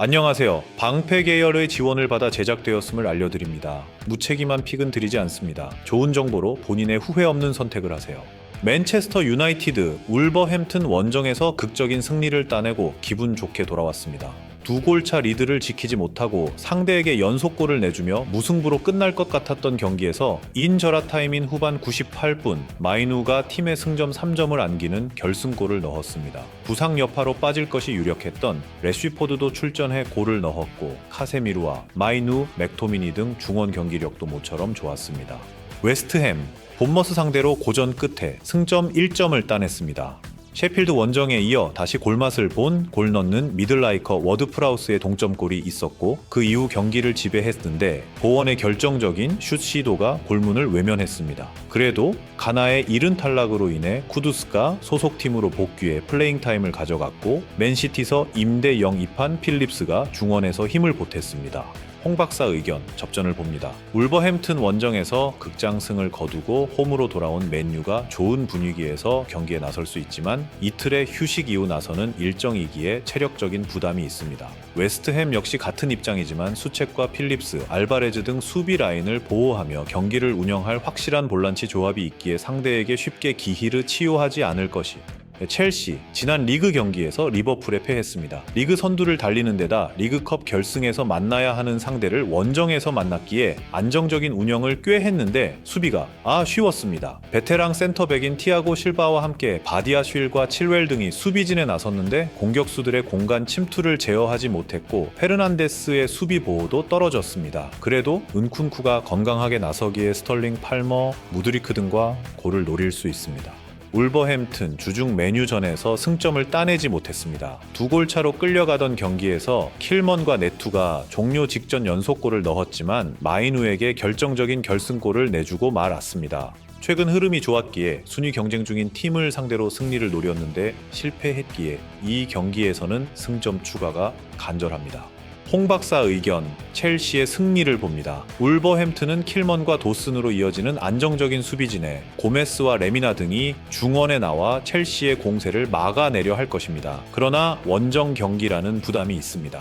안녕하세요. 방패 계열의 지원을 받아 제작되었음을 알려드립니다. 무책임한 픽은 드리지 않습니다. 좋은 정보로 본인의 후회 없는 선택을 하세요. 맨체스터 유나이티드 울버햄튼 원정에서 극적인 승리를 따내고 기분 좋게 돌아왔습니다. 2골차 리드를 지키지 못하고 상대에게 연속골을 내주며 무승부로 끝날 것 같았던 경기에서 인저라 타임인 후반 98분 마이누가 팀의 승점 3점을 안기는 결승골을 넣었습니다. 부상 여파로 빠질 것이 유력했던 래쉬포드도 출전해 골을 넣었고 카세미루와 마이누, 맥토미니 등 중원 경기력도 모처럼 좋았습니다. 웨스트햄, 본머스 상대로 고전 끝에 승점 1점을 따냈습니다. 셰필드 원정에 이어 다시 골맛을 본 골 넣는 미들라이커 워드프라우스의 동점골이 있었고 그 이후 경기를 지배했는데 보원의 결정적인 슛 시도가 골문을 외면했습니다. 그래도 가나의 이른 탈락으로 인해 쿠두스가 소속팀으로 복귀해 플레잉 타임을 가져갔고 맨시티서 임대 영입한 필립스가 중원에서 힘을 보탰습니다. 홍 박사 의견 접전을 봅니다. 울버햄튼 원정에서 극장승을 거두고 홈으로 돌아온 맨유가 좋은 분위기에서 경기에 나설 수 있지만 이틀의 휴식 이후 나서는 일정이기에 체력적인 부담이 있습니다. 웨스트햄 역시 같은 입장이지만 수책과 필립스, 알바레즈 등 수비 라인을 보호하며 경기를 운영할 확실한 볼란치 조합이 있기에 상대에게 쉽게 기희를 치유하지 않을 것이 첼시, 지난 리그 경기에서 리버풀에 패했습니다. 리그 선두를 달리는 데다 리그컵 결승에서 만나야 하는 상대를 원정에서 만났기에 안정적인 운영을 꽤 했는데 수비가 쉬웠습니다. 베테랑 센터백인 티아고 실바와 함께 바디아쉴과 칠웰 등이 수비진에 나섰는데 공격수들의 공간 침투를 제어하지 못했고 페르난데스의 수비 보호도 떨어졌습니다. 그래도 은쿤쿠가 건강하게 나서기에 스털링, 팔머, 무드리크 등과 골을 노릴 수 있습니다. 울버햄튼 주중 메뉴전에서 승점을 따내지 못했습니다. 2골 차로 끌려가던 경기에서 킬먼과 네투가 종료 직전 연속골을 넣었지만 마이누에게 결정적인 결승골을 내주고 말았습니다. 최근 흐름이 좋았기에 순위 경쟁 중인 팀을 상대로 승리를 노렸는데 실패했기에 이 경기에서는 승점 추가가 간절합니다. 홍 박사 의견, 첼시의 승리를 봅니다. 울버햄튼은 킬먼과 도슨으로 이어지는 안정적인 수비진에 고메스와 레미나 등이 중원에 나와 첼시의 공세를 막아내려 할 것입니다. 그러나 원정 경기라는 부담이 있습니다.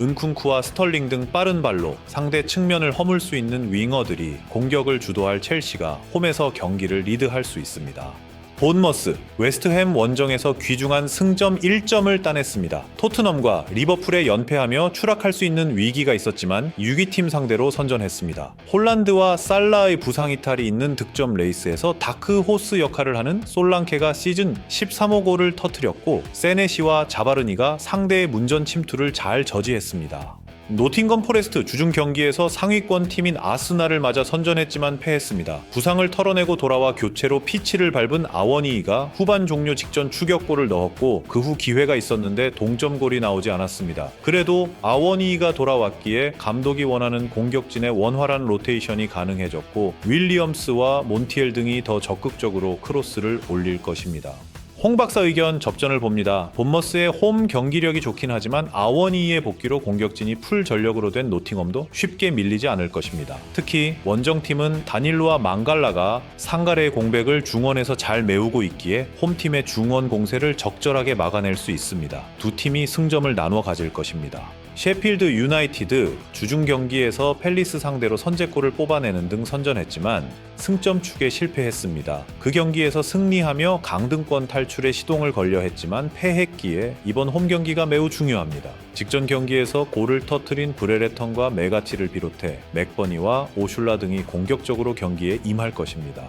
은쿤쿠와 스털링 등 빠른 발로 상대 측면을 허물 수 있는 윙어들이 공격을 주도할 첼시가 홈에서 경기를 리드할 수 있습니다. 본머스, 웨스트햄 원정에서 귀중한 승점 1점을 따냈습니다. 토트넘과 리버풀에 연패하며 추락할 수 있는 위기가 있었지만 6위팀 상대로 선전했습니다. 홀란드와 살라의 부상 이탈이 있는 득점 레이스에서 다크 호스 역할을 하는 솔랑케가 시즌 13호 골을 터뜨렸고 세네시와 자바르니가 상대의 문전 침투를 잘 저지했습니다. 노팅엄 포레스트 주중 경기에서 상위권 팀인 아스날을 맞아 선전했지만 패했습니다. 부상을 털어내고 돌아와 교체로 피치를 밟은 아워니이가 후반 종료 직전 추격골을 넣었고 그 후 기회가 있었는데 동점골이 나오지 않았습니다. 그래도 아워니이가 돌아왔기에 감독이 원하는 공격진의 원활한 로테이션이 가능해졌고 윌리엄스와 몬티엘 등이 더 적극적으로 크로스를 올릴 것입니다. 홍 박사 의견 접전을 봅니다. 본머스의 홈 경기력이 좋긴 하지만 아워니의 복귀로 공격진이 풀 전력으로 된 노팅엄도 쉽게 밀리지 않을 것입니다. 특히 원정팀은 다닐로와 망갈라가 상가레의 공백을 중원에서 잘 메우고 있기에 홈팀의 중원 공세를 적절하게 막아낼 수 있습니다. 두 팀이 승점을 나눠 가질 것입니다. 셰필드 유나이티드 주중 경기에서 팰리스 상대로 선제골을 뽑아내는 등 선전했지만 승점 축에 실패했습니다. 그 경기에서 승리하며 강등권 탈출에 시동을 걸려 했지만 패했기에 이번 홈 경기가 매우 중요합니다. 직전 경기에서 골을 터뜨린 브레레턴과 메가치를 비롯해 맥버니와 오슐라 등이 공격적으로 경기에 임할 것입니다.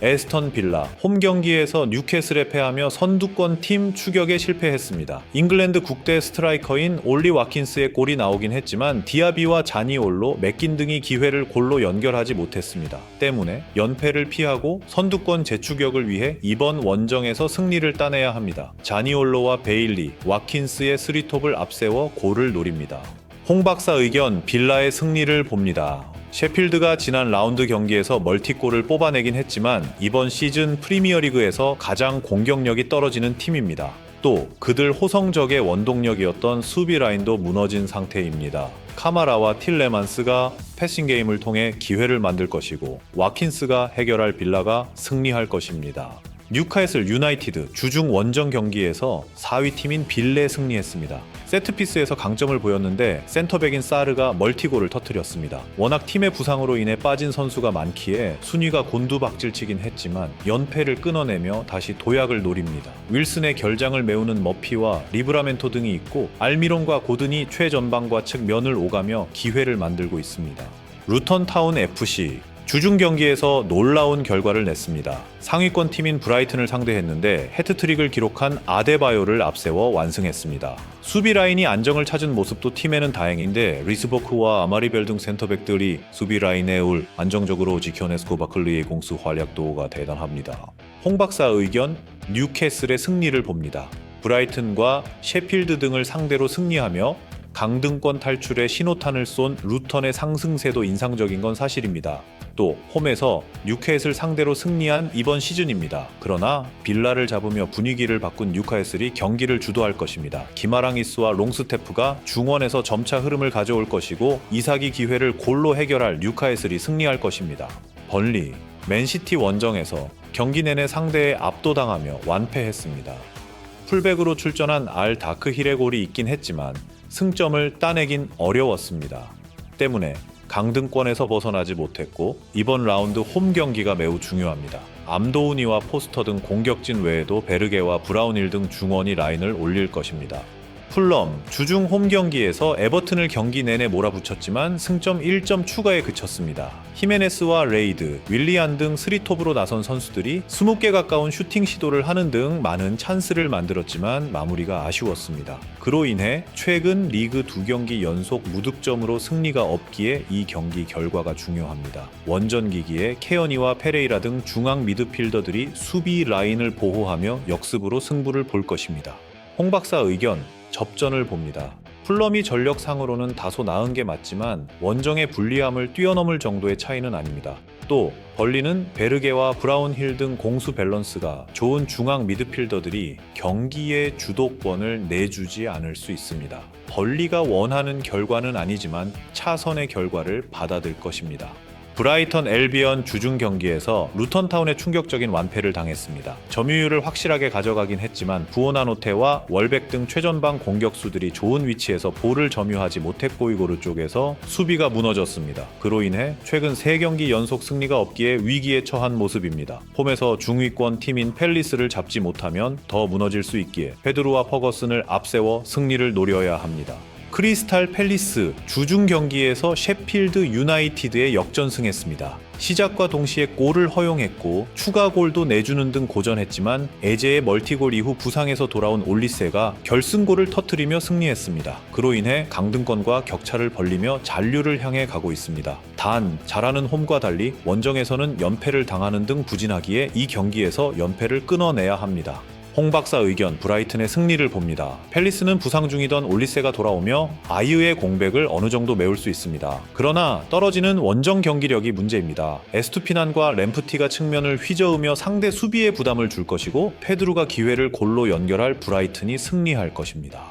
에스턴 빌라 홈 경기에서 뉴캐슬에 패하며 선두권 팀 추격에 실패했습니다. 잉글랜드 국대 스트라이커인 올리 와킨스의 골이 나오긴 했지만 디아비와 자니올로, 맥긴 등이 기회를 골로 연결하지 못했습니다. 때문에 연패를 피하고 선두권 재추격을 위해 이번 원정에서 승리를 따내야 합니다. 자니올로와 베일리, 와킨스의 스리톱을 앞세워 골을 노립니다. 홍 박사 의견 빌라의 승리를 봅니다. 셰필드가 지난 라운드 경기에서 멀티골을 뽑아내긴 했지만 이번 시즌 프리미어리그에서 가장 공격력이 떨어지는 팀입니다. 또 그들 호성적의 원동력이었던 수비 라인도 무너진 상태입니다. 카마라와 틸레만스가 패싱 게임을 통해 기회를 만들 것이고 와킨스가 해결할 빌라가 승리할 것입니다. 뉴카슬 유나이티드 주중 원정 경기에서 4위 팀인 빌레 승리했습니다. 세트피스에서 강점을 보였는데 센터백인 사르가 멀티골을 터뜨렸습니다. 워낙 팀의 부상으로 인해 빠진 선수가 많기에 순위가 곤두박질치긴 했지만 연패를 끊어내며 다시 도약을 노립니다. 윌슨의 결장을 메우는 머피와 리브라멘토 등이 있고 알미론과 고든이 최전방과 측면을 오가며 기회를 만들고 있습니다. 루턴타운 FC 주중 경기에서 놀라운 결과를 냈습니다. 상위권 팀인 브라이튼을 상대했는데 해트트릭을 기록한 아데바요를 앞세워 완승했습니다. 수비 라인이 안정을 찾은 모습도 팀에는 다행인데 리스버크와 아마리벨 등 센터백들이 수비 라인의 울 안정적으로 지켜내스코 바클리의 공수 활약도가 대단합니다. 홍 박사 의견 뉴캐슬의 승리를 봅니다. 브라이튼과 셰필드 등을 상대로 승리하며 강등권 탈출에 신호탄을 쏜 루턴의 상승세도 인상적인 건 사실입니다. 또 홈에서 뉴캐슬 상대로 승리한 이번 시즌입니다. 그러나 빌라를 잡으며 분위기를 바꾼 뉴캐슬이 경기를 주도할 것입니다. 기마랑이스와 롱스테프가 중원에서 점차 흐름을 가져올 것이고 이사기 기회를 골로 해결할 뉴캐슬이 승리할 것입니다. 번리, 맨시티 원정에서 경기 내내 상대에 압도당하며 완패했습니다. 풀백으로 출전한 알 다크힐의 골이 있긴 했지만 승점을 따내긴 어려웠습니다. 때문에 강등권에서 벗어나지 못했고 이번 라운드 홈 경기가 매우 중요합니다. 암도우니와 포스터 등 공격진 외에도 베르게와 브라운힐 등 중원이 라인을 올릴 것입니다. 풀럼 주중 홈 경기에서 에버튼을 경기 내내 몰아붙였지만 승점 1점 추가에 그쳤습니다. 히메네스와 레이드, 윌리안 등 3톱으로 나선 선수들이 20개 가까운 슈팅 시도를 하는 등 많은 찬스를 만들었지만 마무리가 아쉬웠습니다. 그로 인해 최근 리그 2경기 연속 무득점으로 승리가 없기에 이 경기 결과가 중요합니다. 원전기기에 케어니와 페레이라 등 중앙 미드필더들이 수비 라인을 보호하며 역습으로 승부를 볼 것입니다. 홍 박사 의견 접전을 봅니다. 풀럼이 전력상으로는 다소 나은 게 맞지만 원정의 불리함을 뛰어넘을 정도의 차이는 아닙니다. 또 벌리는 베르게와 브라운힐 등 공수 밸런스가 좋은 중앙 미드필더들이 경기의 주도권을 내주지 않을 수 있습니다. 벌리가 원하는 결과는 아니지만 차선의 결과를 받아들 것입니다. 브라이턴 엘비언 주중 경기에서 루턴타운의 충격적인 완패를 당했습니다. 점유율을 확실하게 가져가긴 했지만 부오나노테와 월백 등 최전방 공격수들이 좋은 위치에서 볼을 점유하지 못했고 이고르 쪽에서 수비가 무너졌습니다. 그로 인해 최근 3경기 연속 승리가 없기에 위기에 처한 모습입니다. 홈에서 중위권 팀인 팰리스를 잡지 못하면 더 무너질 수 있기에 페드루와 퍼거슨을 앞세워 승리를 노려야 합니다. 크리스탈 팰리스 주중 경기에서 셰필드 유나이티드에 역전승했습니다. 시작과 동시에 골을 허용했고 추가골도 내주는 등 고전했지만 에제의 멀티골 이후 부상에서 돌아온 올리세가 결승골을 터뜨리며 승리했습니다. 그로 인해 강등권과 격차를 벌리며 잔류를 향해 가고 있습니다. 단 잘하는 홈과 달리 원정에서는 연패를 당하는 등 부진하기에 이 경기에서 연패를 끊어내야 합니다. 홍 박사 의견 브라이튼의 승리를 봅니다. 팰리스는 부상 중이던 올리세가 돌아오며 아이유의 공백을 어느 정도 메울 수 있습니다. 그러나 떨어지는 원정 경기력이 문제입니다. 에스투피난과 램프티가 측면을 휘저으며 상대 수비에 부담을 줄 것이고 페드루가 기회를 골로 연결할 브라이튼이 승리할 것입니다.